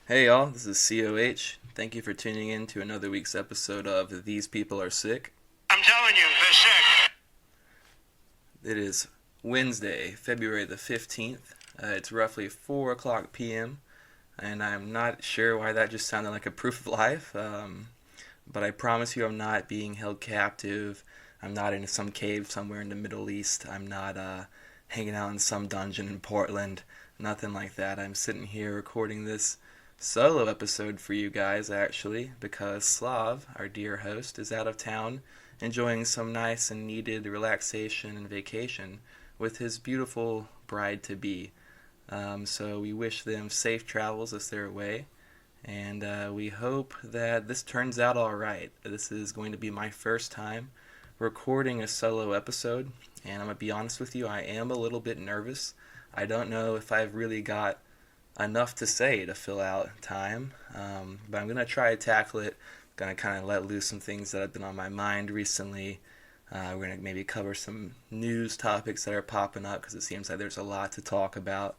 Hey y'all, this is COH. Thank you for tuning in to another week's episode of These People Are Sick. I'm telling you, they're sick. It is Wednesday, February the 15th. It's roughly 4 o'clock p.m., and I'm not sure why that just sounded like a proof of life, but I promise you I'm not being held captive. I'm not in some cave somewhere in the Middle East. I'm not hanging out in some dungeon in Portland. Nothing like that. I'm sitting here recording this solo episode for you guys, actually, because Slav, our dear host, is out of town enjoying some nice and needed relaxation and vacation with his beautiful bride to be. So we wish them safe travels as they're away, and we hope that this turns out all right. This is going to be my first time recording a solo episode, and I'm going to be honest with you, I am a little bit nervous. I don't know if I've really got enough to say to fill out time, but I'm going to try to tackle it. Going to kind of let loose some things that have been on my mind recently. We're going to maybe cover some news topics that are popping up because it seems like there's a lot to talk about.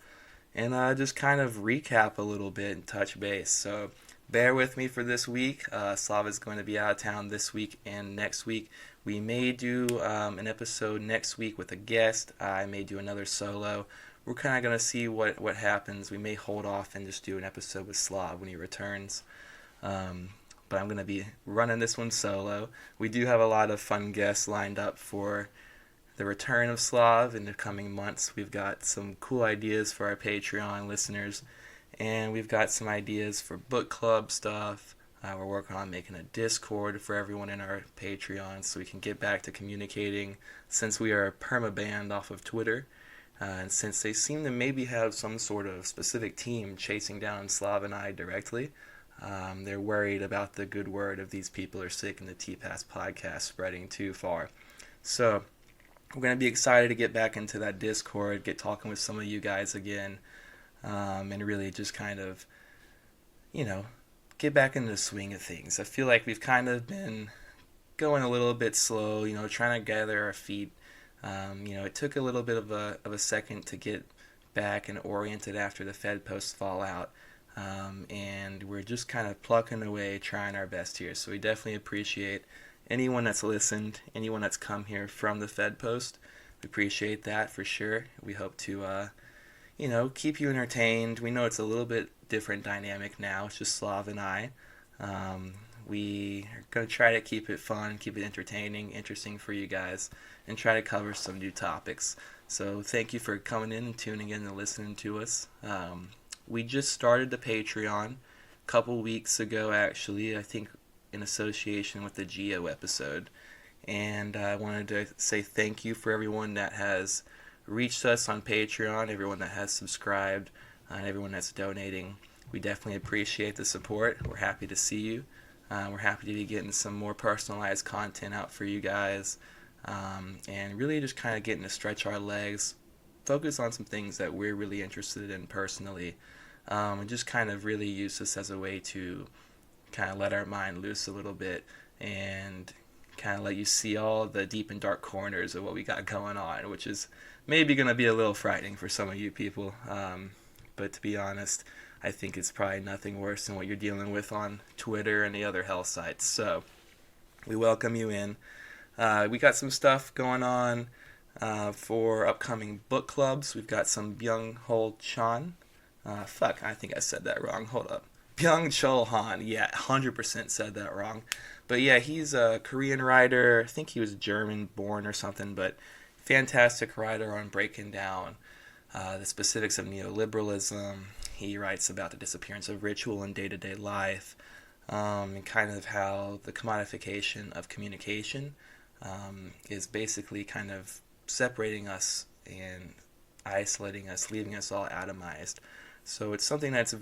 And just kind of recap a little bit and touch base. So bear with me for this week. Slav is going to be out of town this week and next week. We may do an episode next week with a guest. I may do another solo. We're kind of going to see what happens. We may hold off and just do an episode with Slav when he returns. But I'm going to be running this one solo. We do have a lot of fun guests lined up for the return of Slav in the coming months. We've got some cool ideas for our Patreon listeners, and we've got some ideas for book club stuff. We're working on making a Discord for everyone in our Patreon so we can get back to communicating since we are perma-banned off of Twitter. And since they seem to maybe have some sort of specific team chasing down Slav and I directly, they're worried about the good word of These People Are Sick and the T-Pass podcast spreading too far. So we're going to be excited to get back into that Discord, get talking with some of you guys again, and really just kind of, get back into the swing of things. I feel like we've kind of been going a little bit slow, trying to gather our feet. It took a little bit of a second to get back and oriented after the Fed post fallout. And we're just kind of plucking away, trying our best here. So we definitely appreciate anyone that's listened, anyone that's come here from the Fed Post. We appreciate that for sure. We hope to, keep you entertained. We know it's a little bit different dynamic now. It's just Slav and I. We are going to try to keep it fun, keep it entertaining, interesting for you guys, and try to cover some new topics. So thank you for coming in and tuning in and listening to us. We just started the Patreon a couple weeks ago, actually, I think in association with the Geo episode. And I wanted to say thank you for everyone that has reached us on Patreon, everyone that has subscribed, and everyone that's donating. We definitely appreciate the support. We're happy to see you. We're happy to be getting some more personalized content out for you guys. And really just kind of getting to stretch our legs, focus on some things that we're really interested in personally. And just kind of really use this as a way to kind of let our mind loose a little bit and kind of let you see all the deep and dark corners of what we got going on, which is maybe going to be a little frightening for some of you people. But to be honest, I think it's probably nothing worse than what you're dealing with on Twitter and the other hell sites. So we welcome you in. We got some stuff going on for upcoming book clubs. We've got some Byung-Chul Han. I think I said that wrong. Hold up. Byung-Chul Han. Yeah, 100% said that wrong. But yeah, he's a Korean writer. I think he was German born or something, but fantastic writer on breaking down the specifics of neoliberalism. He writes about the disappearance of ritual in day-to-day life, and kind of how the commodification of communication is basically kind of separating us and isolating us, leaving us all atomized. So it's something that's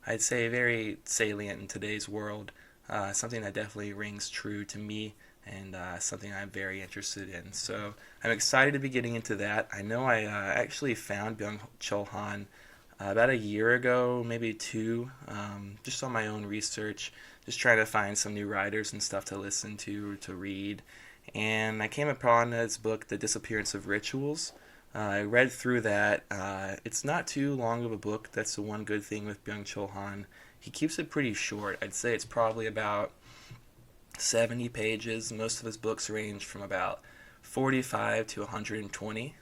I'd say very salient in today's world, something that definitely rings true to me, and something I'm very interested in. So I'm excited to be getting into that. I know I actually found Byung-Chul Han about a year ago, maybe two, just on my own research, just trying to find some new writers and stuff to listen to read. And I came upon his book, The Disappearance of Rituals, I read through that. It's not too long of a book. That's the one good thing with Byung-Chul Han. He keeps it pretty short. I'd say it's probably about 70 pages. Most of his books range from about 45 to 120,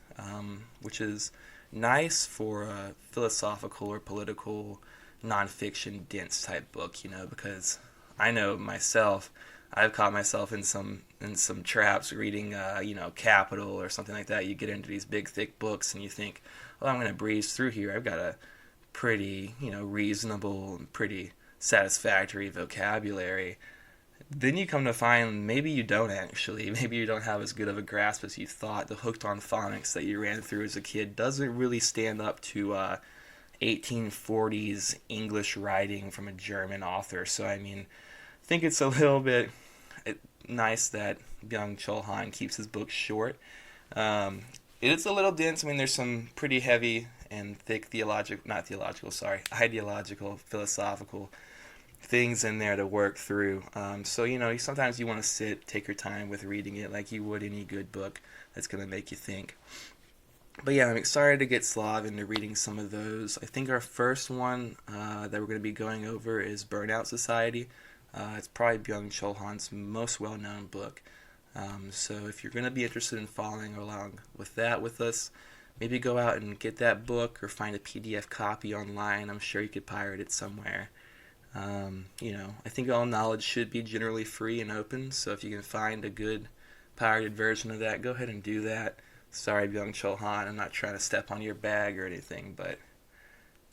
which is nice for a philosophical or political nonfiction dense type book, because I know myself, I've caught myself in some traps reading, Capital or something like that. You get into these big thick books and you think, oh, I'm going to breeze through here. I've got a pretty, reasonable and pretty satisfactory vocabulary. Then you come to find maybe you don't actually. Maybe you don't have as good of a grasp as you thought. The Hooked on Phonics that you ran through as a kid doesn't really stand up to 1840s English writing from a German author. So, I mean, I think it's a little bit nice that Byung-Chul Han keeps his books short. Um, it's a little dense. I mean, there's some pretty heavy and thick ideological, philosophical things in there to work through. So, sometimes you want to take your time with reading it like you would any good book that's going to make you think. But yeah, I'm excited to get Slav into reading some of those. I think our first one that we're going to be going over is Burnout Society. It's probably Byung-Chul Han's most well-known book. So if you're going to be interested in following along with that with us, maybe go out and get that book or find a PDF copy online. I'm sure you could pirate it somewhere. I think all knowledge should be generally free and open, so if you can find a good pirated version of that, go ahead and do that. Sorry, Byung-Chul Han, I'm not trying to step on your bag or anything, but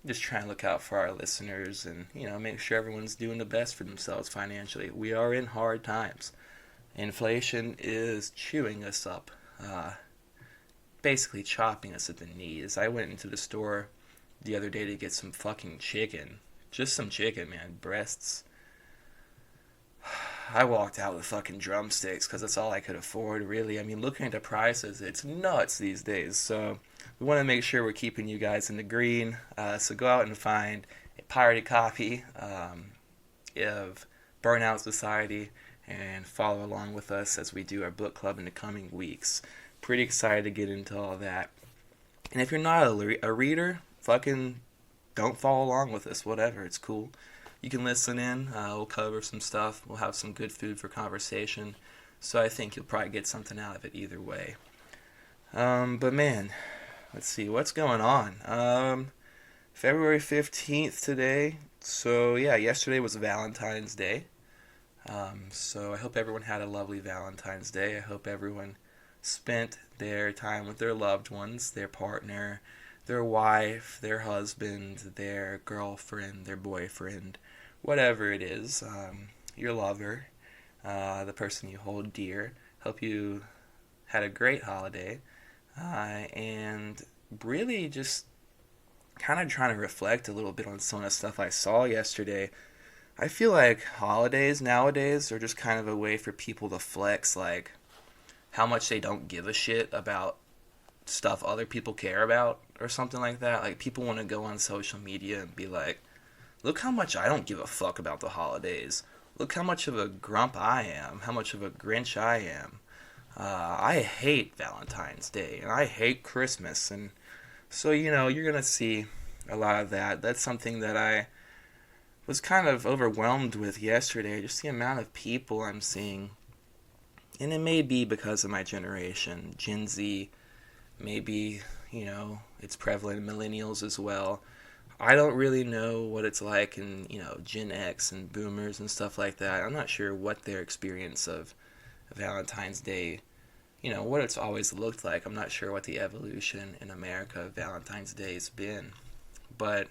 just trying to look out for our listeners and, make sure everyone's doing the best for themselves financially. We are in hard times. Inflation is chewing us up, basically chopping us at the knees. I went into the store the other day to get some fucking chicken. Just some chicken, man. Breasts. I walked out with fucking drumsticks because that's all I could afford, really. I mean, looking at the prices, it's nuts these days. So we want to make sure we're keeping you guys in the green. So go out and find a pirated copy of Burnout Society and follow along with us as we do our book club in the coming weeks. Pretty excited to get into all that. And if you're not a reader, fucking don't follow along with us, whatever, it's cool. You can listen in, we'll cover some stuff, we'll have some good food for conversation, so I think you'll probably get something out of it either way. But man, let's see, what's going on? February 15th today, so yeah, yesterday was Valentine's Day, so I hope everyone had a lovely Valentine's Day. I hope everyone spent their time with their loved ones, their partner, their wife, their husband, their girlfriend, their boyfriend, whatever it is, your lover, the person you hold dear. Hope you had a great holiday, and really just kind of trying to reflect a little bit on some of the stuff I saw yesterday. I feel like holidays nowadays are just kind of a way for people to flex, like, how much they don't give a shit about stuff other people care about or something like that. Like, people want to go on social media and be like, look how much I don't give a fuck about the holidays. Look how much of a grump I am. How much of a Grinch I am. I hate Valentine's Day and I hate Christmas. And so, you're going to see a lot of that. That's something that I was kind of overwhelmed with yesterday. Just the amount of people I'm seeing. And it may be because of my generation, Gen Z. Maybe, it's prevalent in millennials as well. I don't really know what it's like in, Gen X and boomers and stuff like that. I'm not sure what their experience of Valentine's Day, what it's always looked like. I'm not sure what the evolution in America of Valentine's Day has been. But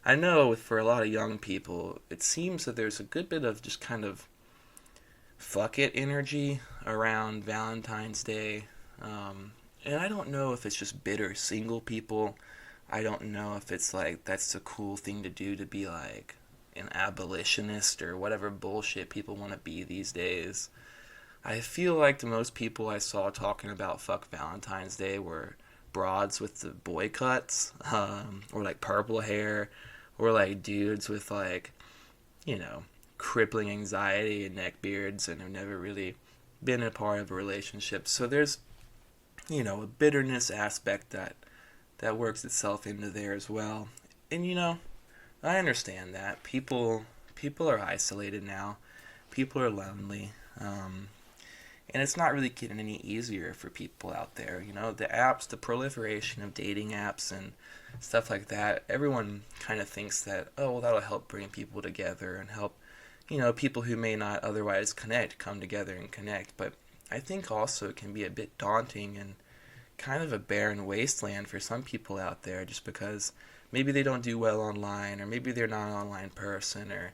I know for a lot of young people, it seems that there's a good bit of just kind of fuck it energy around Valentine's Day. And I don't know if it's just bitter single people. I don't know if it's like that's a cool thing to do, to be like an abolitionist or whatever bullshit people want to be these days. I feel like the most people I saw talking about fuck Valentine's Day were broads with the boy cuts, or like purple hair, or like dudes with like, crippling anxiety and neck beards and have never really been a part of a relationship. So there's a bitterness aspect that works itself into there as well. And I understand that people are isolated now. People are lonely. And it's not really getting any easier for people out there. The apps, the proliferation of dating apps and stuff like that, everyone kind of thinks that, oh, well, that'll help bring people together and help, people who may not otherwise connect come together and connect. But I think also it can be a bit daunting and kind of a barren wasteland for some people out there just because maybe they don't do well online, or maybe they're not an online person, or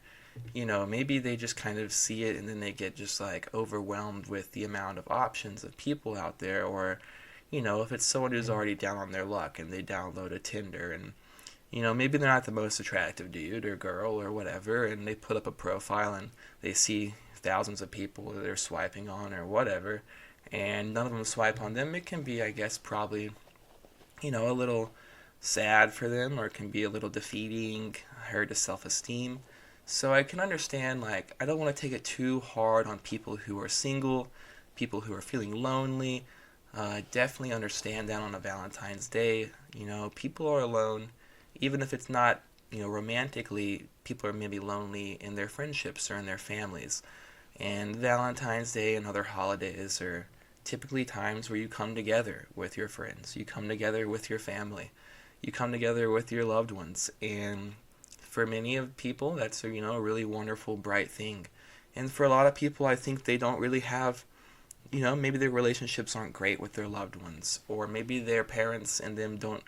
maybe they just kind of see it and then they get just like overwhelmed with the amount of options of people out there. Or if it's someone who's already down on their luck and they download a Tinder, and maybe they're not the most attractive dude or girl or whatever, and they put up a profile and they see thousands of people that they're swiping on or whatever, and none of them swipe on them. It can be, I guess, probably a little sad for them, or it can be a little defeating, hurt to self-esteem. So I can understand, like, I don't want to take it too hard on people who are single, people who are feeling lonely. Definitely understand that on a Valentine's Day. People are alone, even if it's not, romantically, people are maybe lonely in their friendships or in their families. And Valentine's Day and other holidays are typically times where you come together with your friends, you come together with your family, you come together with your loved ones. And for many of people, that's a really wonderful, bright thing. And for a lot of people, I think they don't really have, maybe their relationships aren't great with their loved ones, or maybe their parents and them don't,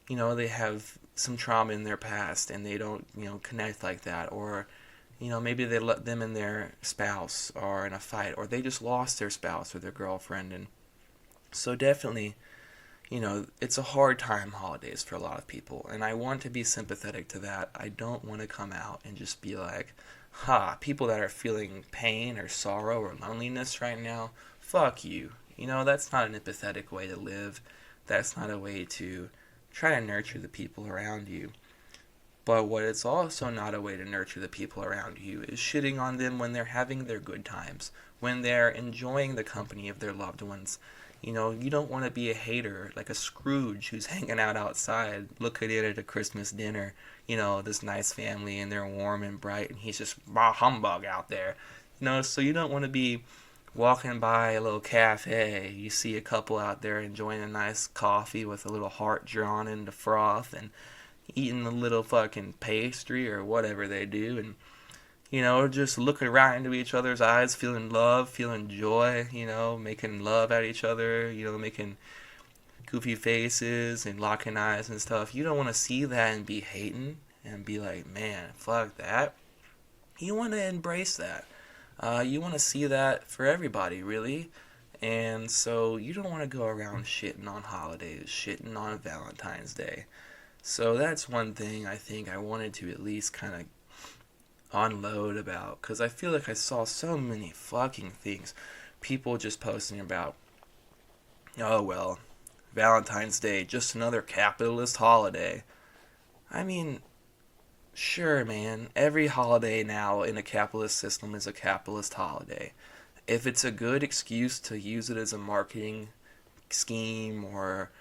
they have some trauma in their past and they don't, connect like that. Or maybe they let them and their spouse are in a fight, or they just lost their spouse or their girlfriend. And so definitely, it's a hard time holidays for a lot of people, and I want to be sympathetic to that. I don't want to come out and just be like, people that are feeling pain or sorrow or loneliness right now, fuck you. That's not an empathetic way to live. That's not a way to try to nurture the people around you. But what it's also not a way to nurture the people around you is shitting on them when they're having their good times, when they're enjoying the company of their loved ones. You don't want to be a hater, like a Scrooge who's hanging out outside, looking in at a Christmas dinner, this nice family, and they're warm and bright, and he's just bah humbug out there. So you don't want to be walking by a little cafe, you see a couple out there enjoying a nice coffee with a little heart drawn into froth, and eating a little fucking pastry or whatever they do, and just looking right into each other's eyes, feeling love, feeling joy, making love at each other, making goofy faces and locking eyes and stuff. You don't want to see that and be hating and be like, man, fuck that. You want to embrace that. You want to see that for everybody, really. And so you don't want to go around shitting on holidays, shitting on Valentine's Day. So that's one thing I think I wanted to at least kind of unload about, because I feel like I saw so many fucking things. People just posting about, oh well, Valentine's Day, just another capitalist holiday. I mean, sure, man, every holiday now in a capitalist system is a capitalist holiday. If it's a good excuse to use it as a marketing scheme, or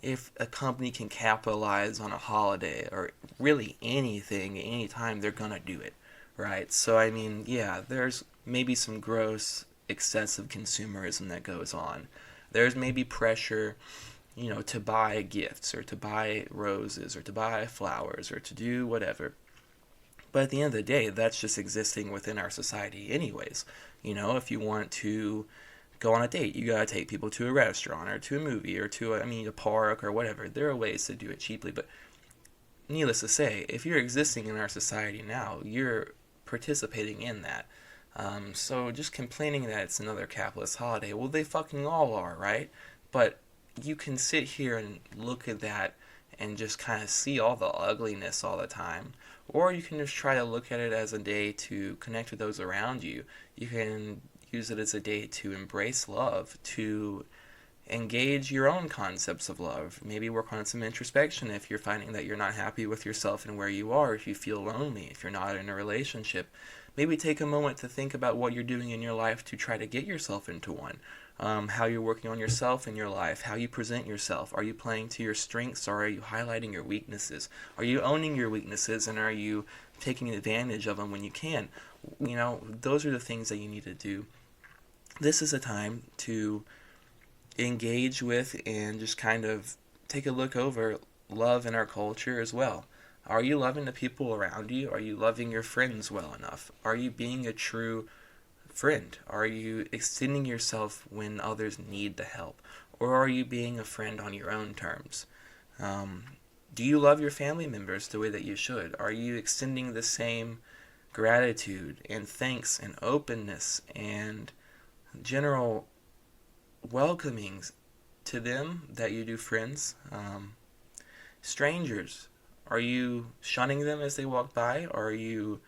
if a company can capitalize on a holiday, or really anything, anytime, they're gonna do it, right? So, I mean, yeah, there's maybe some gross, excessive consumerism that goes on. There's maybe pressure, to buy gifts, or to buy roses, or to buy flowers, or to do whatever. But at the end of the day, that's just existing within our society anyways. If you want to go on a date, you gotta take people to a restaurant, or to a movie, or to a park, or whatever. There are ways to do it cheaply, but needless to say, if you're existing in our society now, you're participating in that. So just complaining that it's another capitalist holiday, well, they fucking all are, right? But you can sit here and look at that and just kind of see all the ugliness all the time. Or you can just try to look at it as a day to connect with those around you. You can use it as a day to embrace love, to engage your own concepts of love. Maybe work on some introspection if you're finding that you're not happy with yourself and where you are, if you feel lonely, if you're not in a relationship. Maybe take a moment to think about what you're doing in your life to try to get yourself into one. how you're working on yourself in your life, how you present yourself. Are you playing to your strengths, or are you highlighting your weaknesses? Are you owning your weaknesses, and are you taking advantage of them when you can? Those are the things that you need to do. This is a time to engage with and just kind of take a look over love in our culture as well. Are you loving the people around you? Are you loving your friends well enough? Are you being a true friend? Are you extending yourself when others need the help? Or are you being a friend on your own terms? Do you love your family members the way that you should? Are you extending the same gratitude and thanks and openness and general welcomings to them that you do friends? Strangers, are you shunning them as they walk by, or are you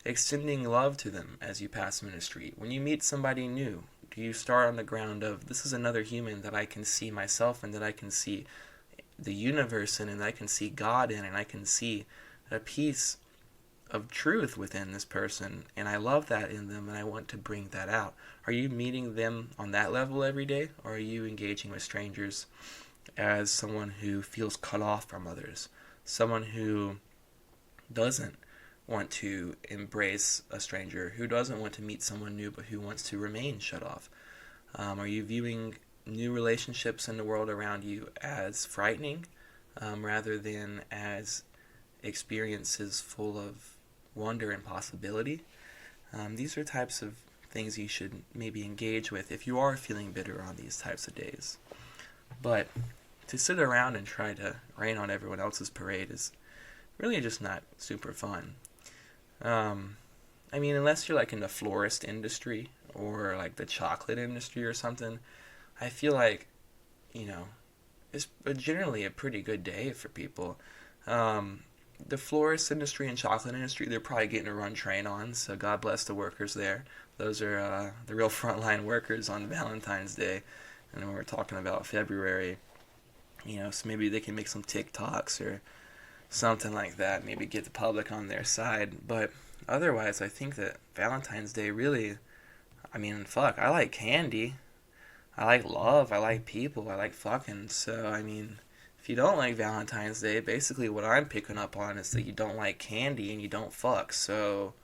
extending love to them as you pass them in the street? When you meet somebody new, do you start on the ground of, this is another human that I can see myself in, that I can see the universe in, and I can see God in, and I can see a piece of truth within this person, and I love that in them, and I want to bring that out? Are you meeting them on that level every day, or are you engaging with strangers as someone who feels cut off from others, someone who doesn't want to embrace a stranger, who doesn't want to meet someone new, but who wants to remain shut off? Are you viewing new relationships in the world around you as frightening, rather than as experiences full of wonder and possibility? These are types of things you should maybe engage with if you are feeling bitter on these types of days. But to sit around and try to rain on everyone else's parade is really just not super fun. Unless you're like in the florist industry or like the chocolate industry or something, I feel like, it's generally a pretty good day for people. The florist industry and chocolate industry, they're probably getting a run train on, so God bless the workers there. Those are the real frontline workers on Valentine's Day. And when we're talking about February, so maybe they can make some TikToks or something like that, maybe get the public on their side. But otherwise, I think that Valentine's Day really, I like candy, I like love, I like people, I like fucking. So, if you don't like Valentine's Day, basically what I'm picking up on is that you don't like candy and you don't fuck. So,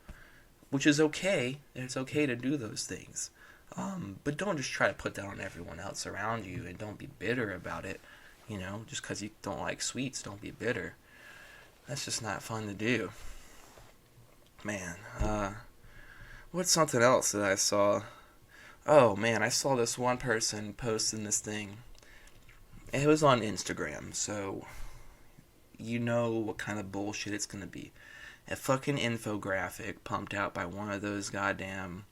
which is okay. It's okay to do those things. But don't just try to put that on everyone else around you, and don't be bitter about it. Just because you don't like sweets, don't be bitter. That's just not fun to do. Man, what's something else that I saw? Oh man, I saw this one person posting this thing. It was on Instagram, so you know what kind of bullshit it's gonna be. A fucking infographic pumped out by one of those goddamn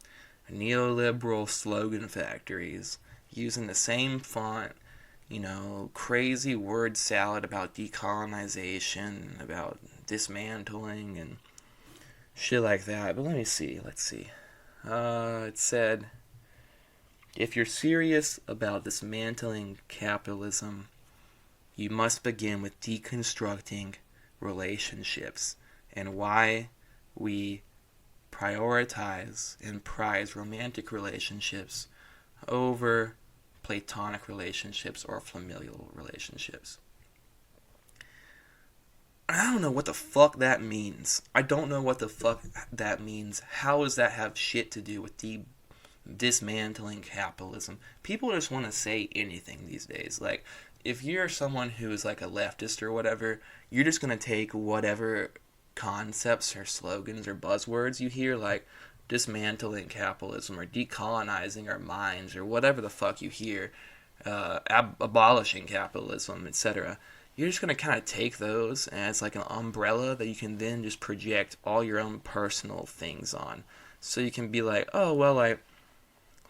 neoliberal slogan factories using the same font, crazy word salad about decolonization, about dismantling and shit like that. But let's see. It said, if you're serious about dismantling capitalism, you must begin with deconstructing relationships and why we prioritize and prize romantic relationships over platonic relationships or familial relationships. I don't know what the fuck that means. How does that have shit to do with dismantling capitalism? People just want to say anything these days. Like, if you're someone who is like a leftist or whatever, you're just going to take whatever concepts or slogans or buzzwords you hear, like dismantling capitalism or decolonizing our minds or whatever the fuck you hear, abolishing capitalism, etc. You're just going to kind of take those, and it's like an umbrella that you can then just project all your own personal things on. So you can be like, oh, well, like,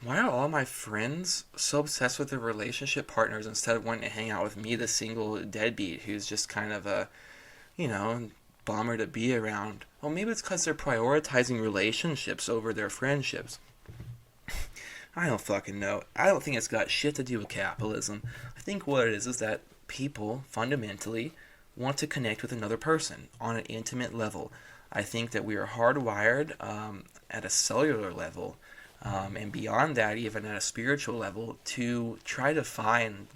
why are all my friends so obsessed with their relationship partners instead of wanting to hang out with me, the single deadbeat who's just kind of a, bummer to be around? Well, maybe it's because they're prioritizing relationships over their friendships. I don't fucking know. I don't think it's got shit to do with capitalism. I think what it is that people fundamentally want to connect with another person on an intimate level. I think that we are hardwired at a cellular level and beyond that, even at a spiritual level, to try to find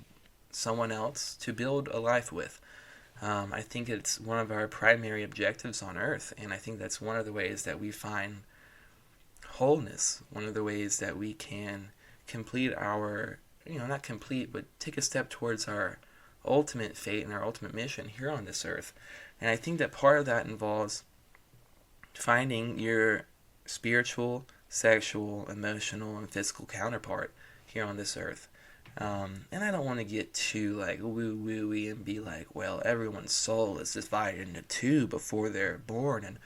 someone else to build a life with. I think it's one of our primary objectives on earth, and I think that's one of the ways that we find wholeness, one of the ways that we can complete our, not complete, but take a step towards our ultimate fate and our ultimate mission here on this earth. And I think that part of that involves finding your spiritual, sexual, emotional, and physical counterpart here on this earth. And I don't want to get too like woo woo and be like, well, everyone's soul is divided into two before they're born, and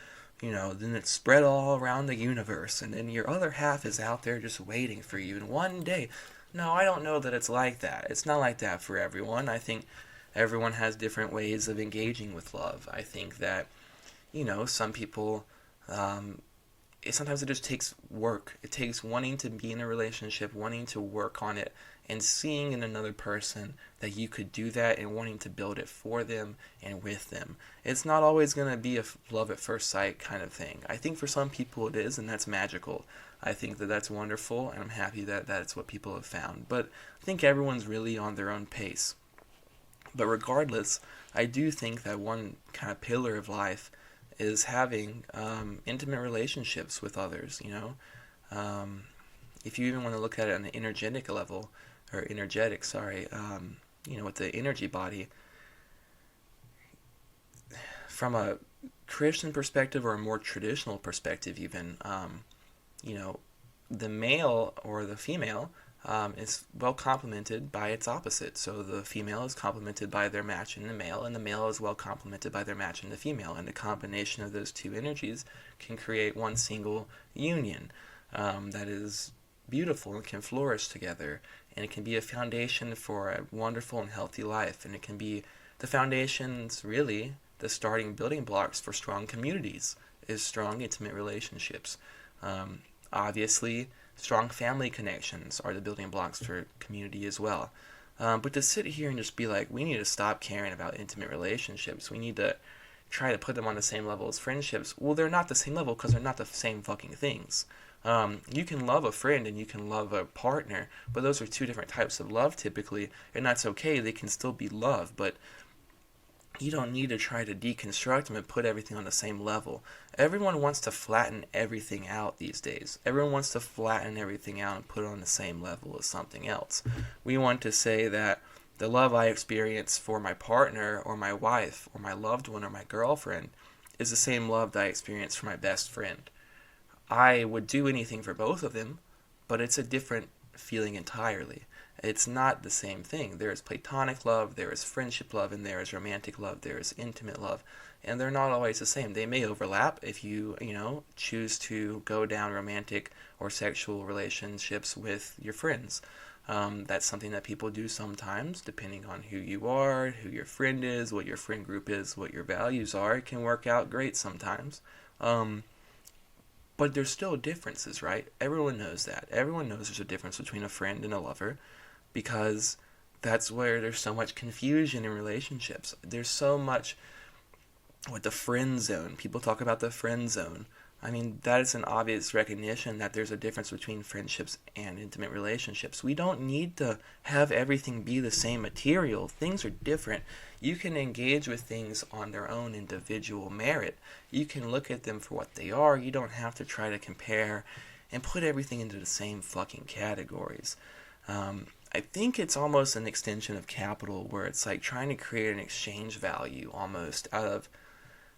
then it's spread all around the universe, and then your other half is out there just waiting for you. And one day, no, I don't know that it's like that. It's not like that for everyone. I think everyone has different ways of engaging with love. I think that, some people, sometimes it just takes work. It takes wanting to be in a relationship, wanting to work on it, and seeing in another person that you could do that and wanting to build it for them and with them. It's not always going to be a love at first sight kind of thing. I think for some people it is, and that's magical. I think that that's wonderful, and I'm happy that that's what people have found. But I think everyone's really on their own pace. But regardless, I do think that one kind of pillar of life is having intimate relationships with others, if you even want to look at it on an energetic level, or energetic, sorry, with the energy body, from a Christian perspective or a more traditional perspective even, the male or the female is well complemented by its opposite. So the female is complemented by their match in the male, and the male is well complemented by their match in the female. And the combination of those two energies can create one single union that is beautiful and can flourish together. And it can be a foundation for a wonderful and healthy life. And it can be the foundations, really, the starting building blocks for strong communities is strong intimate relationships. Obviously, strong family connections are the building blocks for community as well. But to sit here and just be like, we need to stop caring about intimate relationships. We need to try to put them on the same level as friendships. Well, they're not the same level because they're not the same fucking things. You can love a friend and you can love a partner, but those are two different types of love typically, and that's okay. They can still be love, but you don't need to try to deconstruct them and put everything on the same level. Everyone wants to flatten everything out these days. Everyone wants to flatten everything out and put it on the same level as something else. We want to say that the love I experience for my partner or my wife or my loved one or my girlfriend is the same love that I experience for my best friend. I would do anything for both of them, but it's a different feeling entirely. It's not the same thing. There is platonic love, there is friendship love, and there is romantic love, there is intimate love, and they're not always the same. They may overlap if you, choose to go down romantic or sexual relationships with your friends. That's something that people do sometimes, depending on who you are, who your friend is, what your friend group is, what your values are. It can work out great sometimes. But there's still differences, right? Everyone knows that. Everyone knows there's a difference between a friend and a lover, because that's where there's so much confusion in relationships. There's so much with the friend zone. People talk about the friend zone. I mean, that is an obvious recognition that there's a difference between friendships and intimate relationships. We don't need to have everything be the same material. Things are different. You can engage with things on their own individual merit. You can look at them for what they are. You don't have to try to compare and put everything into the same fucking categories. I think it's almost an extension of capital, where it's like trying to create an exchange value almost out of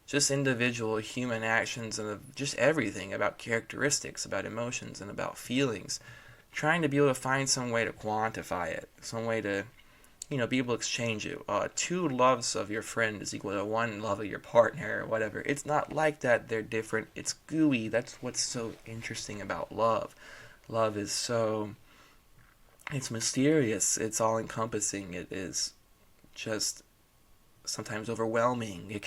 just individual human actions and of just everything about characteristics, about emotions, and about feelings. Trying to be able to find some way to quantify it, some way to, be able to exchange it. Two loves of your friend is equal to one love of your partner, or whatever. It's not like that. They're different. It's gooey. That's what's so interesting about love. Love is it's mysterious. It's all-encompassing. It is just sometimes overwhelming. It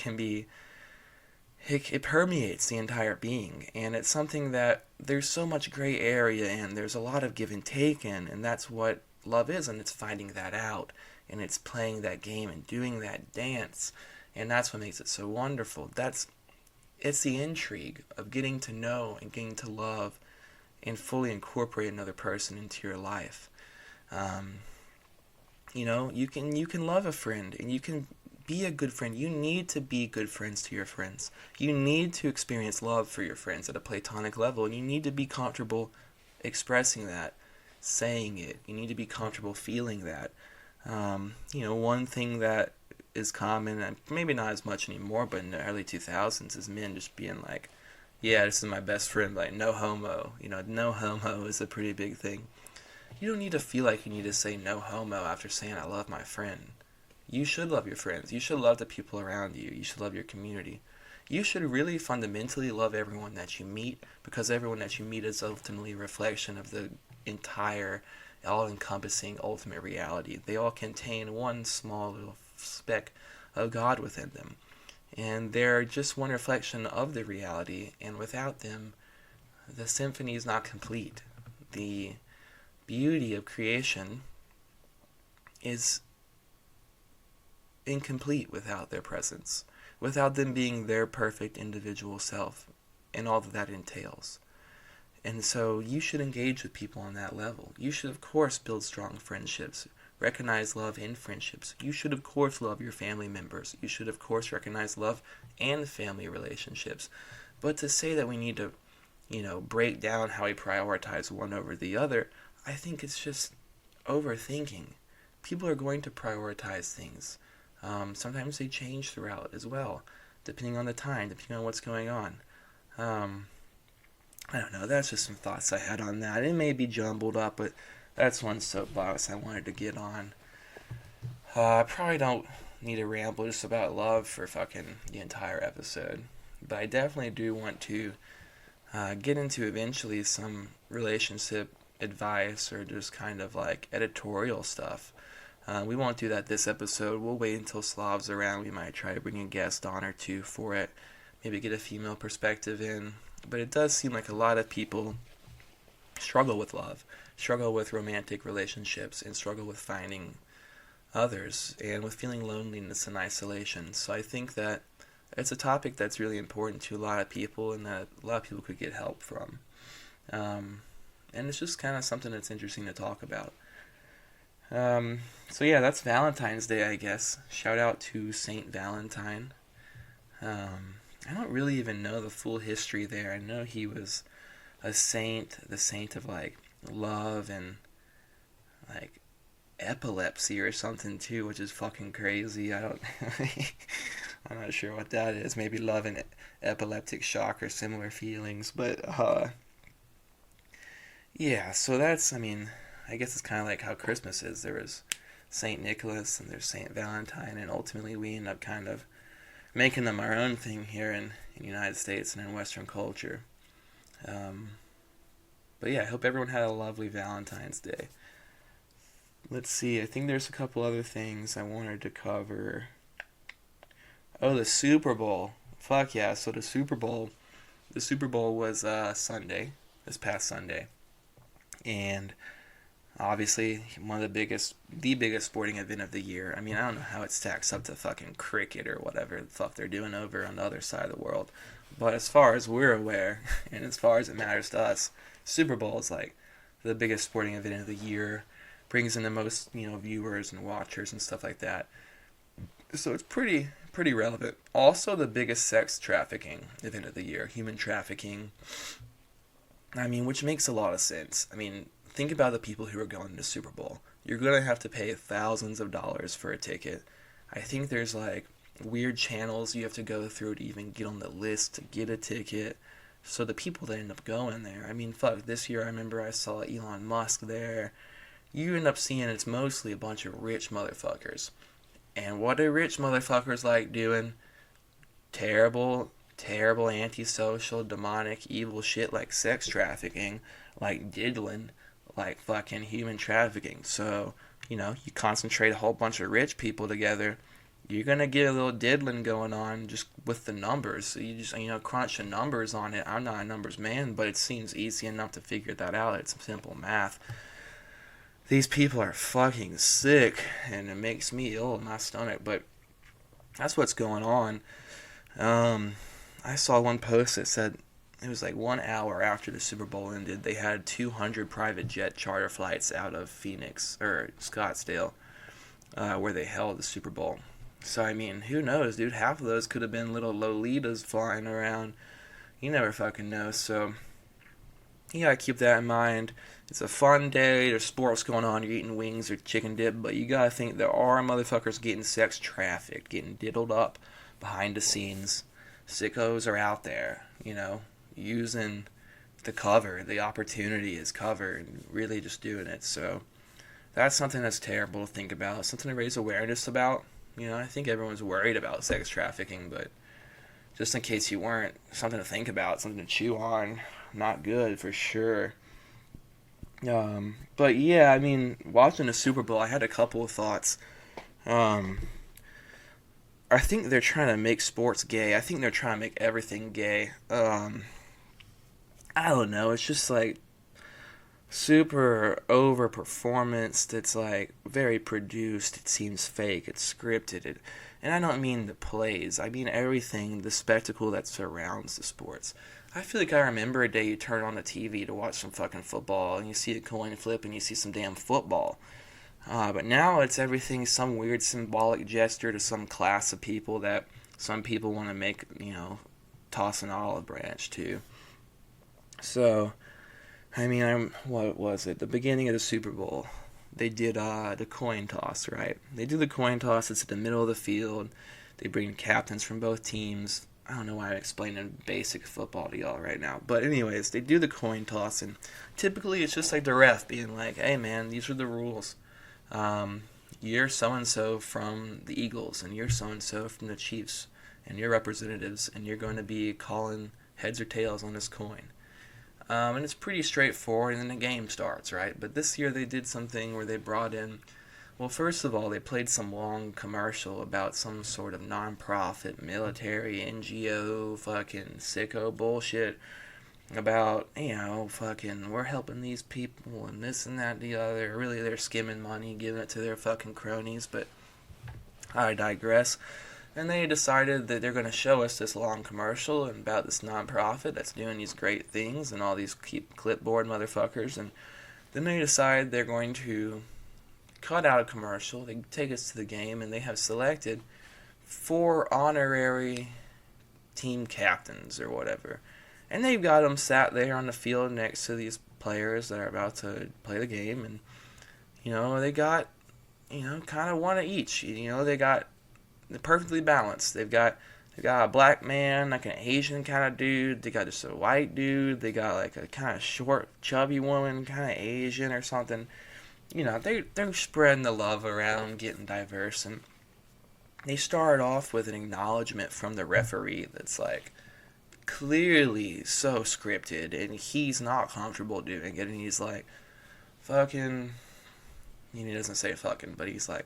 permeates the entire being, and it's something that there's so much gray area in. There's a lot of give and take in, and that's what love is, and it's finding that out, and it's playing that game and doing that dance, and that's what makes it so wonderful. It's the intrigue of getting to know and getting to love and fully incorporate another person into your life. Um, you can love a friend, and you can be a good friend. You need to be good friends to your friends. You need to experience love for your friends at a platonic level, and you need to be comfortable expressing that, saying it. You need to be comfortable feeling that. One thing that is common, and maybe not as much anymore, but in the early 2000s, is men just being like, yeah, this is my best friend, like, no homo. No homo is a pretty big thing. You don't need to feel like you need to say no homo after saying I love my friend. You should love your friends. You should love the people around you. You should love your community. You should really fundamentally love everyone that you meet, because everyone that you meet is ultimately a reflection of the entire, all-encompassing ultimate reality. They all contain one small little speck of God within them. And they're just one reflection of the reality, and without them, the symphony is not complete. The beauty of creation is incomplete without their presence, without them being their perfect individual self, and all that that entails. And so you should engage with people on that level. You should, of course, build strong friendships, recognize love in friendships. You should, of course, love your family members. You should, of course, recognize love and family relationships. But to say that we need to, break down how we prioritize one over the other, I think it's just overthinking. People are going to prioritize things. Sometimes they change throughout as well, depending on the time, depending on what's going on. I don't know, that's just some thoughts I had on that. It may be jumbled up, but that's one soapbox I wanted to get on. I probably don't need to ramble just about love for fucking the entire episode, but I definitely do want to get into eventually some relationship advice or just kind of like editorial stuff. We won't do that this episode. We'll wait until Slav's around. We might try to bring a guest on or two for it. Maybe get a female perspective in. But it does seem like a lot of people struggle with love, struggle with romantic relationships, and struggle with finding others, and with feeling loneliness and isolation. So I think that it's a topic that's really important to a lot of people, and that a lot of people could get help from. And it's just kind of something that's interesting to talk about. So yeah, that's Valentine's Day, I guess. Shout out to Saint Valentine. I don't really even know the full history there. I know he was a saint, the saint of like love and like epilepsy or something too, which is fucking crazy. I'm not sure what that is. Maybe love and epileptic shock or similar feelings, but yeah, so that's, I guess it's kind of like how Christmas is. There was Saint Nicholas and there's Saint Valentine, and ultimately we end up kind of making them our own thing here in the United States and in Western culture. But yeah, I hope everyone had a lovely Valentine's Day. Let's see, I think there's a couple other things I wanted to cover. Oh, the Super Bowl. Fuck yeah, so the Super Bowl was Sunday, this past Sunday. And obviously, the biggest sporting event of the year. I don't know how it stacks up to fucking cricket or whatever the fuck they're doing over on the other side of the world. But as far as we're aware, and as far as it matters to us, Super Bowl is like the biggest sporting event of the year. Brings in the most, viewers and watchers and stuff like that. So it's pretty relevant. Also the biggest sex trafficking event of the year, human trafficking. Which makes a lot of sense. Think about the people who are going to the Super Bowl. You're going to have to pay thousands of dollars for a ticket. I think there's like weird channels you have to go through to even get on the list to get a ticket. So the people that end up going there, fuck, this year I remember I saw Elon Musk there. You end up seeing it's mostly a bunch of rich motherfuckers. And what are rich motherfuckers like doing? Terrible, antisocial, demonic, evil shit like sex trafficking, like diddling, like fucking human trafficking. So, you concentrate a whole bunch of rich people together, you're going to get a little diddling going on just with the numbers. So you just, crunch the numbers on it. I'm not a numbers man, but it seems easy enough to figure that out. It's simple math. These people are fucking sick, and it makes me ill in my stomach, but that's what's going on. I saw one post that said it was like 1 hour after the Super Bowl ended, they had 200 private jet charter flights out of Phoenix or Scottsdale, where they held the Super Bowl. So I mean, who knows, dude? Half of those could have been little Lolitas flying around. You never fucking know. So you gotta keep that in mind. It's a fun day. There's sports going on. You're eating wings or chicken dip, but you gotta think there are motherfuckers getting sex trafficked, getting diddled up behind the scenes. Sickos are out there, using the cover. The opportunity is covered, and really just doing it. So that's something that's terrible to think about. Something to raise awareness about. I think everyone's worried about sex trafficking, but just in case you weren't, something to think about, something to chew on. Not good for sure. But yeah, I mean, watching the Super Bowl, I had a couple of thoughts. Um, I think they're trying to make sports gay. I think they're trying to make everything gay. I don't know. It's just like super over performance that's like very produced. It seems fake. It's scripted. And I don't mean the plays. I mean everything, the spectacle that surrounds the sports. I feel like I remember a day you turn on the TV to watch some fucking football and you see a coin flip and you see some damn football. But now it's everything some weird symbolic gesture to some class of people that some people want to make, toss an olive branch to. So, I mean, what was it? The beginning of the Super Bowl, they did the coin toss, right? They do the coin toss. It's at the middle of the field. They bring captains from both teams. I don't know why I'm explaining basic football to y'all right now. But anyways, they do the coin toss, and typically it's just like the ref being like, hey, man, these are the rules. You're so-and-so from the Eagles, and you're so-and-so from the Chiefs, and you're representatives, and you're going to be calling heads or tails on this coin. And it's pretty straightforward, and then the game starts, right? But this year they did something where they brought in, well, first of all, they played some long commercial about some sort of non-profit, military, NGO, fucking sicko bullshit about, fucking, we're helping these people and this and that and the other. Really, they're skimming money, giving it to their fucking cronies, but I digress. And they decided that they're going to show us this long commercial about this nonprofit that's doing these great things and all these clipboard motherfuckers. And then they decide they're going to cut out a commercial. They take us to the game, and they have selected 4 honorary team captains or whatever. And they've got them sat there on the field next to these players that are about to play the game. And, they got, kind of one of each. They're perfectly balanced. They've got a black man, like an Asian kind of dude. They got just a white dude. They got like a kind of short, chubby woman, kind of Asian or something. They're spreading the love around, getting diverse. And they start off with an acknowledgement from the referee that's like clearly so scripted, and he's not comfortable doing it. And he's like, fucking, he doesn't say fucking, but he's like,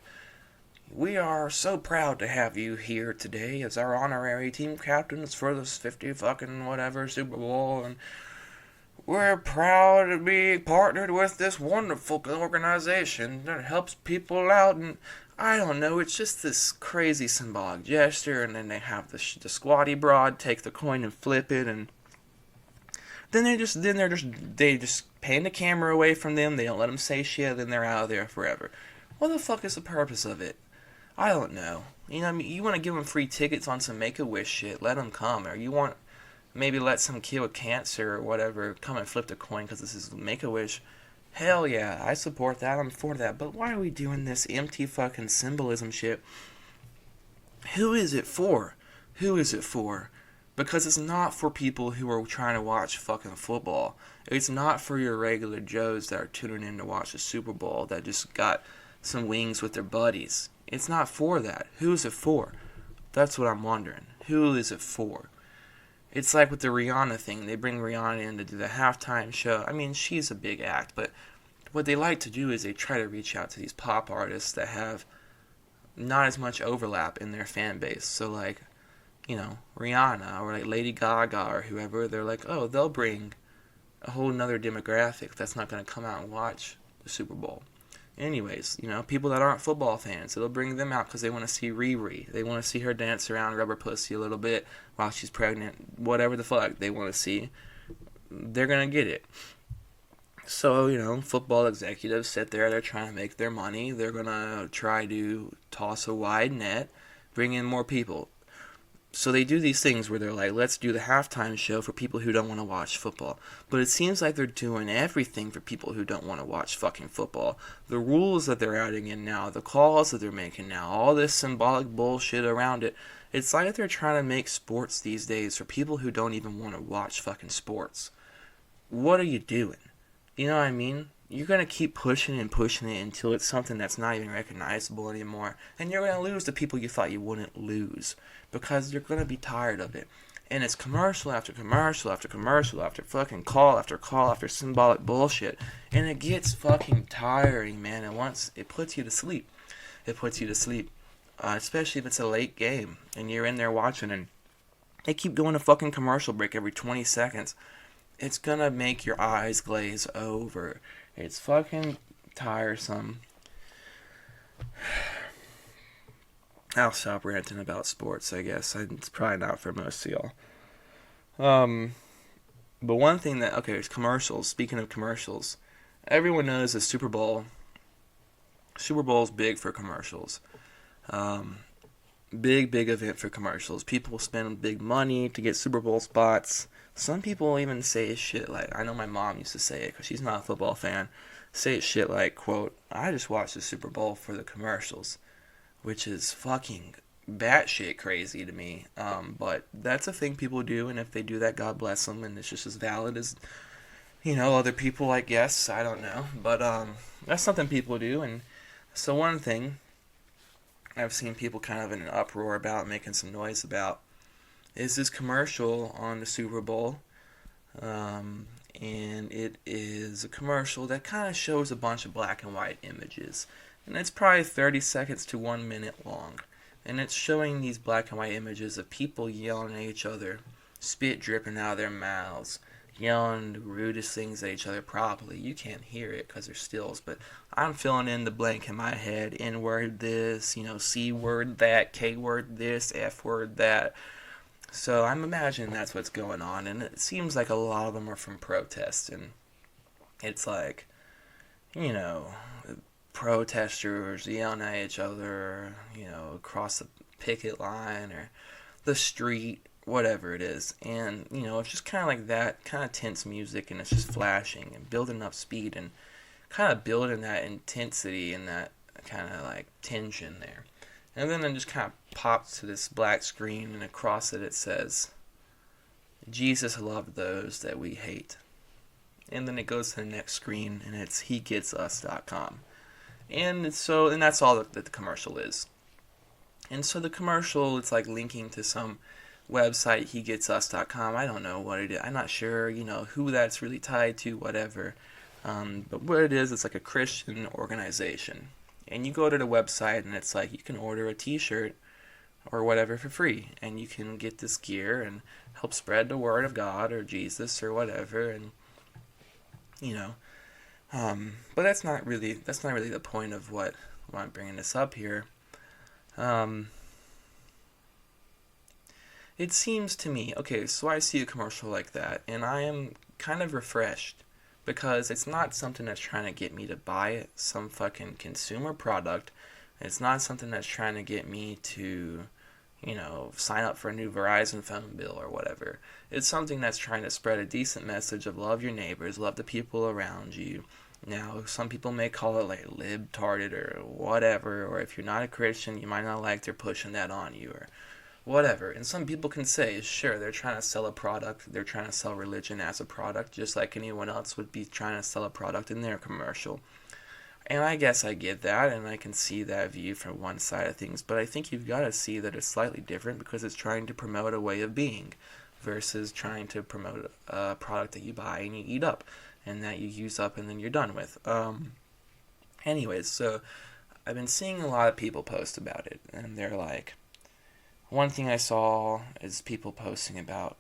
we are so proud to have you here today as our honorary team captains for this 50 fucking whatever Super Bowl, and we're proud to be partnered with this wonderful organization that helps people out. And I don't know, it's just this crazy symbolic gesture. And then they have the squatty broad take the coin and flip it, and then they just pan the camera away from them. They don't let them say shit. Then they're out of there forever. What the fuck is the purpose of it? I don't know. You want to give them free tickets on some Make-A-Wish shit, let them come. Or you want maybe let some kid with cancer or whatever come and flip the coin because this is Make-A-Wish. Hell yeah, I support that. I'm for that. But why are we doing this empty fucking symbolism shit? Who is it for? Who is it for? Because it's not for people who are trying to watch fucking football. It's not for your regular Joes that are tuning in to watch the Super Bowl that just got some wings with their buddies. It's not for that. Who is it for? That's what I'm wondering. Who is it for? It's like with the Rihanna thing. They bring Rihanna in to do the halftime show. I mean, she's a big act, but what they like to do is they try to reach out to these pop artists that have not as much overlap in their fan base. So like, Rihanna or like Lady Gaga or whoever, they're like, oh, they'll bring a whole nother demographic that's not going to come out and watch the Super Bowl. Anyways, people that aren't football fans, it'll bring them out because they want to see Riri. They want to see her dance around Rubber Pussy a little bit while she's pregnant. Whatever the fuck they want to see, they're gonna get it. So, football executives sit there, they're trying to make their money. They're gonna try to toss a wide net, bring in more people. So they do these things where they're like, let's do the halftime show for people who don't want to watch football. But it seems like they're doing everything for people who don't want to watch fucking football. The rules that they're adding in now, the calls that they're making now, all this symbolic bullshit around it. It's like they're trying to make sports these days for people who don't even want to watch fucking sports. What are you doing? You know what I mean? You're going to keep pushing and pushing it until it's something that's not even recognizable anymore. And you're going to lose the people you thought you wouldn't lose. Because you're going to be tired of it. And it's commercial after commercial after commercial after fucking call after symbolic bullshit. And it gets fucking tiring, man. And once it puts you to sleep. It puts you to sleep. Especially if it's a late game. And you're in there watching and they keep doing a fucking commercial break every 20 seconds. It's going to make your eyes glaze over. It's fucking tiresome. I'll stop ranting about sports, I guess. It's probably not for most of y'all. But one thing it's commercials. Speaking of commercials, everyone knows the Super Bowl. Super Bowl's big for commercials. Big event for commercials. People spend big money to get Super Bowl spots. Some people even say shit like, I know my mom used to say it because she's not a football fan, say shit like, quote, I just watched the Super Bowl for the commercials, which is fucking batshit crazy to me. But that's a thing people do, and if they do that, God bless them, and it's just as valid as, other people, I guess. I don't know. But that's something people do, and so one thing I've seen people kind of in an uproar about, making some noise about, is this commercial on the Super Bowl. And it is a commercial that kind of shows a bunch of black and white images. And it's probably 30 seconds to 1 minute long. And it's showing these black and white images of people yelling at each other, spit dripping out of their mouths, yelling the rudest things at each other. Probably you can't hear it because they're stills, but I'm filling in the blank in my head. N-word this, C-word that, K-word this, F-word that. So I'm imagining that's what's going on, and it seems like a lot of them are from protests, and it's like, protesters yelling at each other, across the picket line or the street, whatever it is. And, it's just kind of like that, kind of tense music, and it's just flashing and building up speed and kind of building that intensity and that kind of like tension there. And then it just kind of pops to this black screen, and across it says, Jesus loved those that we hate. And then it goes to the next screen, and it's hegetsus.com. And that's all that the commercial is. And so the commercial, it's like linking to some website, hegetsus.com. I don't know what it is. I'm not sure, who that's really tied to, whatever. But what it is, it's like a Christian organization. And you go to the website, and it's like you can order a t-shirt or whatever for free. And you can get this gear and help spread the word of God or Jesus or whatever. And, but that's not really the point of why I'm bringing this up here. It seems to me, okay, so I see a commercial like that, and I am kind of refreshed, because it's not something that's trying to get me to buy some fucking consumer product. It's not something that's trying to get me to, sign up for a new Verizon phone bill or whatever. It's something that's trying to spread a decent message of love your neighbors, love the people around you. Now, some people may call it like libtarded or whatever, or if you're not a Christian, you might not like they're pushing that on you or whatever. And some people can say, sure, they're trying to sell a product, they're trying to sell religion as a product, just like anyone else would be trying to sell a product in their commercial. And I guess I get that, and I can see that view from one side of things, but I think you've got to see that it's slightly different because it's trying to promote a way of being versus trying to promote a product that you buy and you eat up and that you use up and then you're done with. Anyways, so I've been seeing a lot of people post about it, and they're like, one thing I saw is people posting about,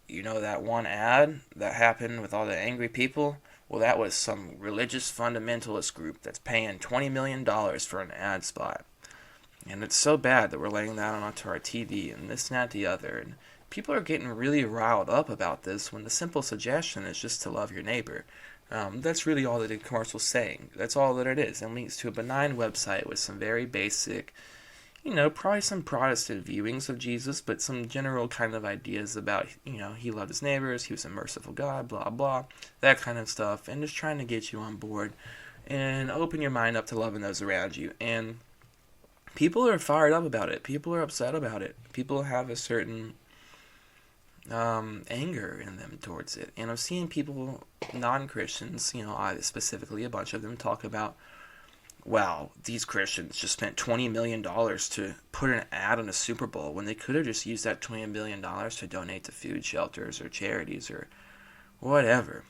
that one ad that happened with all the angry people? Well, that was some religious fundamentalist group that's paying $20 million for an ad spot. And it's so bad that we're laying that onto our TV and this and that the other. And people are getting really riled up about this when the simple suggestion is just to love your neighbor. That's really all that the commercial's saying. That's all that it is. It links to a benign website with some very basic, probably some Protestant viewings of Jesus, but some general kind of ideas about, he loved his neighbors, he was a merciful God, blah, blah, that kind of stuff, and just trying to get you on board and open your mind up to loving those around you. And people are fired up about it. People are upset about it. People have a certain anger in them towards it. And I've seen people, non-Christians, I specifically, a bunch of them talk about, wow, these Christians just spent $20 million to put an ad on a Super Bowl when they could have just used that $20 million to donate to food shelters or charities or whatever.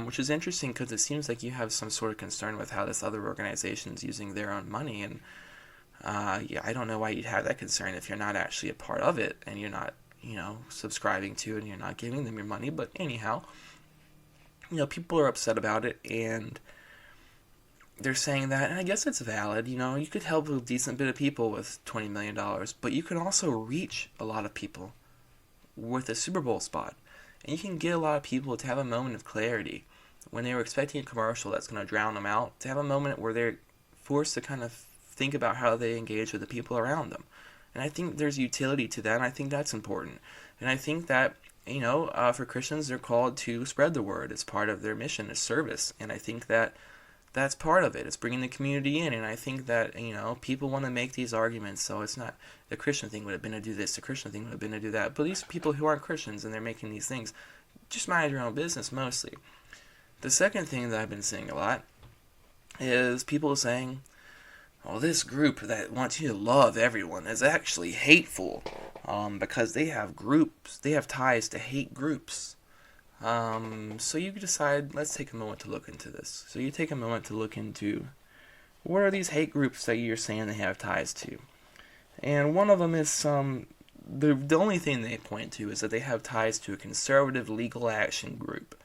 Which is interesting because it seems like you have some sort of concern with how this other organization is using their own money. And I don't know why you'd have that concern if you're not actually a part of it and you're not, subscribing to it and you're not giving them your money. But anyhow, people are upset about it and they're saying that, and I guess it's valid. You could help a decent bit of people with $20 million, but you can also reach a lot of people with a Super Bowl spot. And you can get a lot of people to have a moment of clarity when they were expecting a commercial that's going to drown them out, to have a moment where they're forced to kind of think about how they engage with the people around them. And I think there's utility to that, and I think that's important. And I think that, for Christians, they're called to spread the word. It's part of their mission, it's service. And I think that that's part of it. It's bringing the community in. And I think that, people want to make these arguments. So it's not the Christian thing would have been to do this, the Christian thing would have been to do that. But these people who aren't Christians and they're making these things, just mind your own business mostly. The second thing that I've been seeing a lot is people saying, well, this group that wants you to love everyone is actually hateful because they have ties to hate groups. So you decide, let's take a moment to look into this. So you take a moment to look into what are these hate groups that you're saying they have ties to. And one of them is the only thing they point to is that they have ties to a conservative legal action group.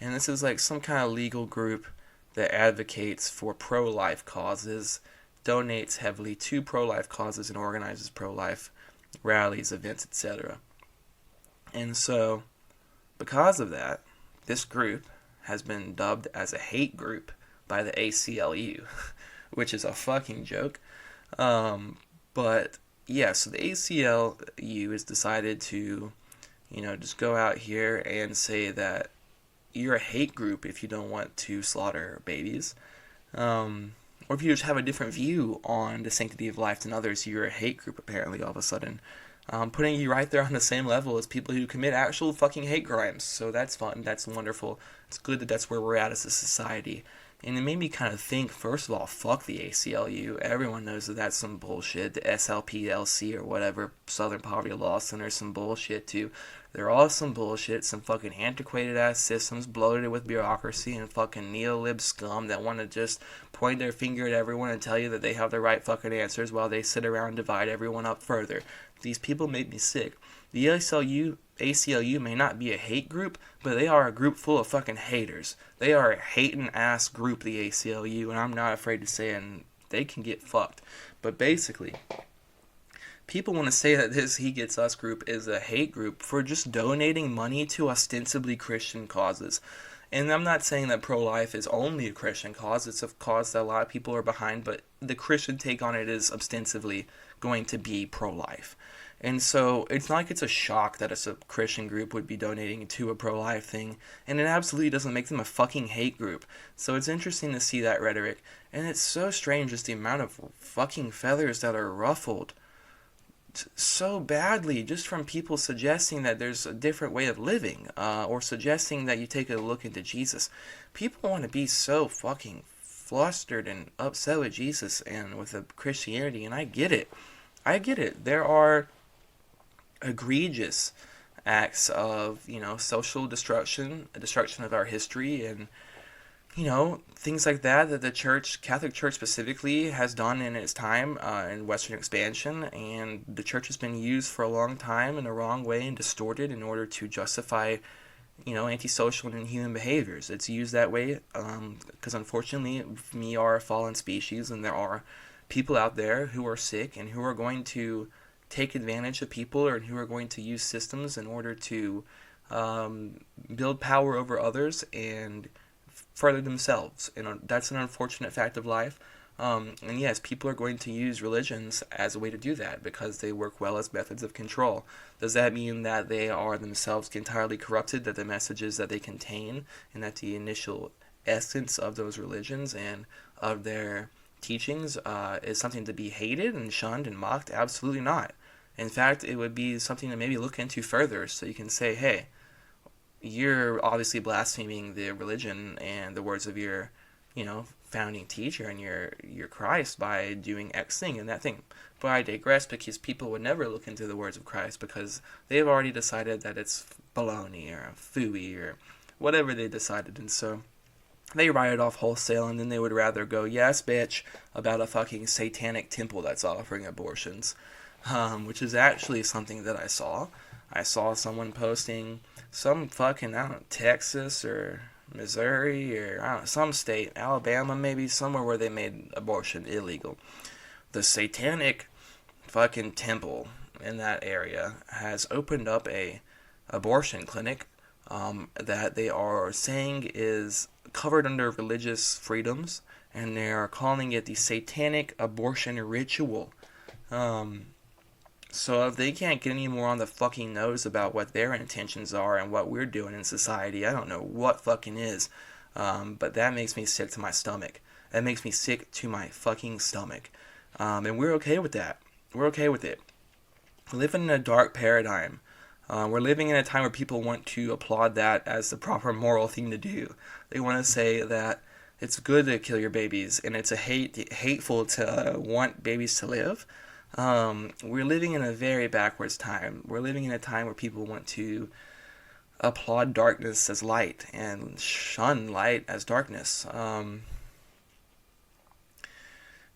And this is like some kind of legal group that advocates for pro-life causes, donates heavily to pro-life causes, and organizes pro-life rallies, events, etc. And so, because of that, this group has been dubbed as a hate group by the ACLU, which is a fucking joke. But yeah, so the ACLU has decided to, just go out here and say that you're a hate group if you don't want to slaughter babies. Or if you just have a different view on the sanctity of life than others, you're a hate group apparently all of a sudden. Putting you right there on the same level as people who commit actual fucking hate crimes. So that's fun. That's wonderful. It's good that that's where we're at as a society. And it made me kind of think, first of all, fuck the ACLU. Everyone knows that that's some bullshit. The SLPLC or whatever, Southern Poverty Law Center, is some bullshit too. They're all some bullshit, some fucking antiquated ass systems bloated with bureaucracy and fucking neolib scum that want to just point their finger at everyone and tell you that they have the right fucking answers while they sit around and divide everyone up further. These people make me sick. The ACLU may not be a hate group, but they are a group full of fucking haters. They are a hating ass group, the ACLU, and I'm not afraid to say it, and they can get fucked. But basically, people want to say that this He Gets Us group is a hate group for just donating money to ostensibly Christian causes. And I'm not saying that pro-life is only a Christian cause. It's a cause that a lot of people are behind, but the Christian take on it is ostensibly going to be pro-life. And so it's not like it's a shock that a Christian group would be donating to a pro-life thing, and it absolutely doesn't make them a fucking hate group. So it's interesting to see that rhetoric, and it's so strange just the amount of fucking feathers that are ruffled so badly just from people suggesting that there's a different way of living, or suggesting that you take a look into Jesus. People want to be so fucking flustered and upset with Jesus and with Christianity, and I get it. There are egregious acts of, social destruction of our history, and things like that the church, Catholic Church specifically, has done in its time in Western expansion, and the church has been used for a long time in the wrong way and distorted in order to justify antisocial and inhuman behaviors. It's used that way because unfortunately we are a fallen species, and there are people out there who are sick and who are going to take advantage of people, or who are going to use systems in order to um, build power over others and further themselves. And that's an unfortunate fact of life. And yes, people are going to use religions as a way to do that because they work well as methods of control. Does that mean that they are themselves entirely corrupted, that the messages that they contain and that the initial essence of those religions and of their teachings is something to be hated and shunned and mocked? Absolutely not. In fact, it would be something to maybe look into further so you can say, hey, you're obviously blaspheming the religion and the words of your, founding teacher and your Christ by doing X thing and that thing. But I digress, because people would never look into the words of Christ because they've already decided that it's baloney or phooey or whatever they decided, and so they write it off wholesale, and then they would rather go, yes, bitch, about a fucking satanic temple that's offering abortions, which is actually something that I saw. I saw someone posting some fucking, I don't know, Texas or Missouri or I don't know, some state, Alabama maybe, somewhere where they made abortion illegal. The satanic fucking temple in that area has opened up a abortion clinic that they are saying is covered under religious freedoms, and they are calling it the satanic abortion ritual. Um, so if they can't get any more on the fucking nose about what their intentions are and what we're doing in society, I don't know what fucking is. But that makes me sick to my stomach. That makes me sick to my fucking stomach. And we're okay with that. We're okay with it. We're living in a dark paradigm. We're living in a time where people want to applaud that as the proper moral thing to do. They want to say that it's good to kill your babies, and it's hateful to want babies to live. We're living in a very backwards time. We're living in a time where people want to applaud darkness as light and shun light as darkness. And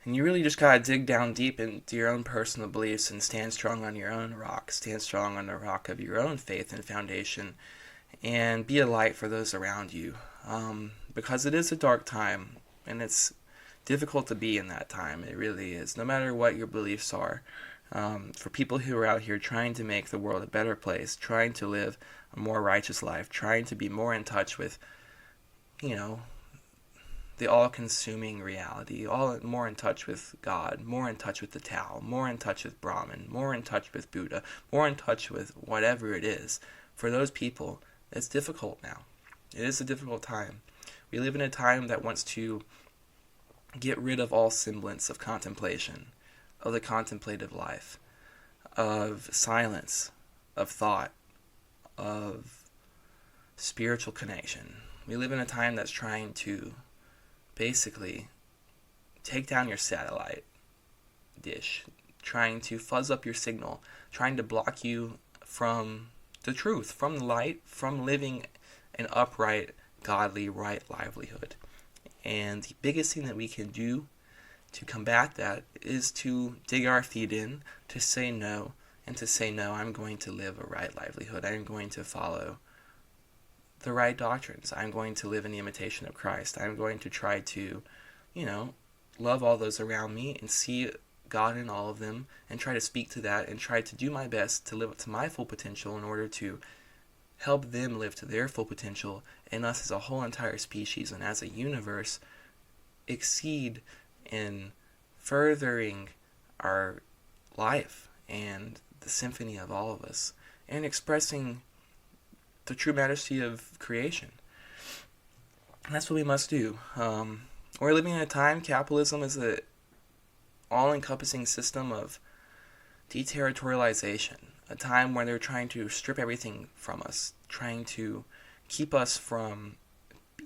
you really just gotta dig down deep into your own personal beliefs and stand strong on your own rock. Stand strong on the rock of your own faith and foundation, and be a light for those around you. Because it is a dark time, and it's difficult to be in that time. It really is. No matter what your beliefs are, for people who are out here trying to make the world a better place, trying to live a more righteous life, trying to be more in touch with, you know, the all-consuming reality, more in touch with God, more in touch with the Tao, more in touch with Brahman, more in touch with Buddha, more in touch with whatever it is. For those people, it's difficult now. It is a difficult time. We live in a time that wants to get rid of all semblance of contemplation, of the contemplative life, of silence, of thought, of spiritual connection. We live in a time that's trying to basically take down your satellite dish, trying to fuzz up your signal, trying to block you from the truth, from the light, from living an upright, godly, right livelihood. And the biggest thing that we can do to combat that is to dig our feet in, to say no, and to say, no, I'm going to live a right livelihood. I'm going to follow the right doctrines. I'm going to live in the imitation of Christ. I'm going to try to, love all those around me and see God in all of them, and try to speak to that and try to do my best to live up to my full potential in order to help them live to their full potential, and us as a whole entire species and as a universe exceed in furthering our life and the symphony of all of us, and expressing the true majesty of creation. And that's what we must do. We're living in a time, capitalism is a all-encompassing system of deterritorialization, a time where they're trying to strip everything from us, trying to keep us from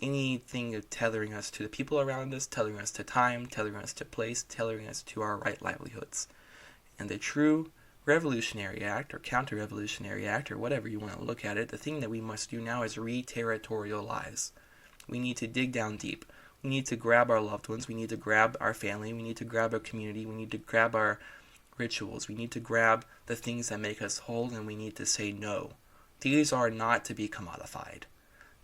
anything tethering us to the people around us, tethering us to time, tethering us to place, tethering us to our right livelihoods. And the true revolutionary act, or counter-revolutionary act, or whatever you want to look at it, the thing that we must do now is re-territorialize. We need to dig down deep. We need to grab our loved ones. We need to grab our family. We need to grab our community. We need to grab our rituals. We need to grab the things that make us whole, and we need to say no These are not to be commodified.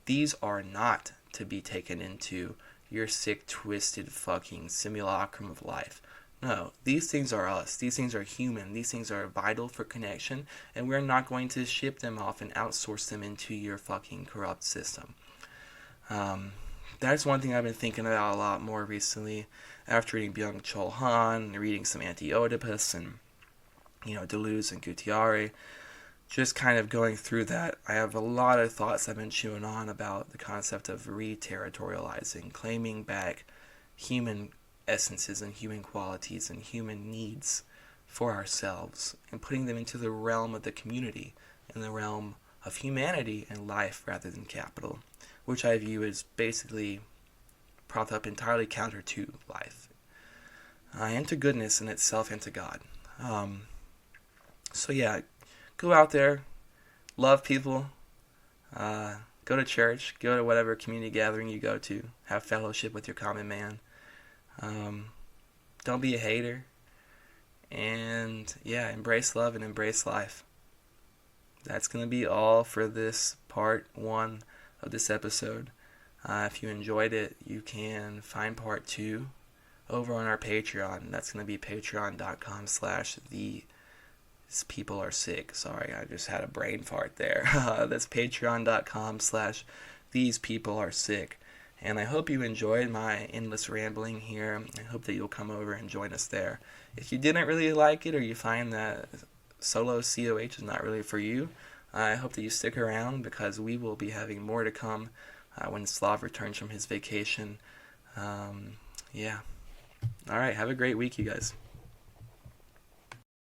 These are not to be taken into your sick, twisted fucking simulacrum of life. No, these things are us. These things are human. These things are vital for connection, and we're not going to ship them off and outsource them into your fucking corrupt system. That's one thing I've been thinking about a lot more recently after reading Byung-Chul Han, and reading some Anti-Oedipus and, Deleuze and Gutiérrez. Just kind of going through that, I have a lot of thoughts I've been chewing on about the concept of re-territorializing, claiming back human essences and human qualities and human needs for ourselves, and putting them into the realm of the community, in the realm of humanity and life rather than capital, which I view as basically propped up entirely counter to life, and to goodness in itself, and to God. So yeah, go out there, love people, go to church, go to whatever community gathering you go to, have fellowship with your common man. Don't be a hater, and yeah, embrace love and embrace life. That's going to be all for this part 1 of this episode. If you enjoyed it, you can find part 2 over on our Patreon. That's going to be patreon.com/these people are sick. Sorry, I just had a brain fart there. That's patreon.com/these people are sick. And I hope you enjoyed my endless rambling here. I hope that you'll come over and join us there. If you didn't really like it, or you find that solo COH is not really for you, I hope that you stick around, because we will be having more to come when Slav returns from his vacation. Yeah. All right, have a great week, you guys.